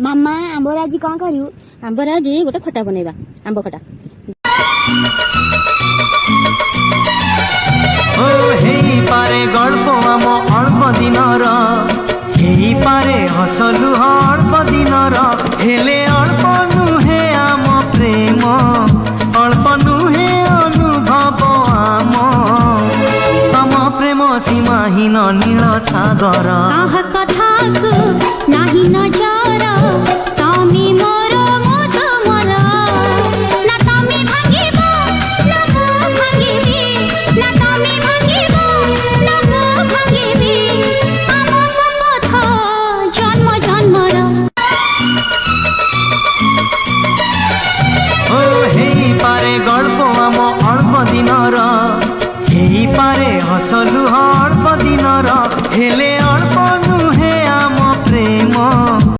मामा आंबर आज कौन करू? आंबर आज गोटे खटा बनैबा आंब खटा। ओ हेई पारे गल्प आम अल्प दिनर हेई पारे हसलु अल्प दिनर हेले अल्प नुहे आम प्रेम अल्प नुहे अनुभव आम तम प्रेम सीमाहीन नील सागर।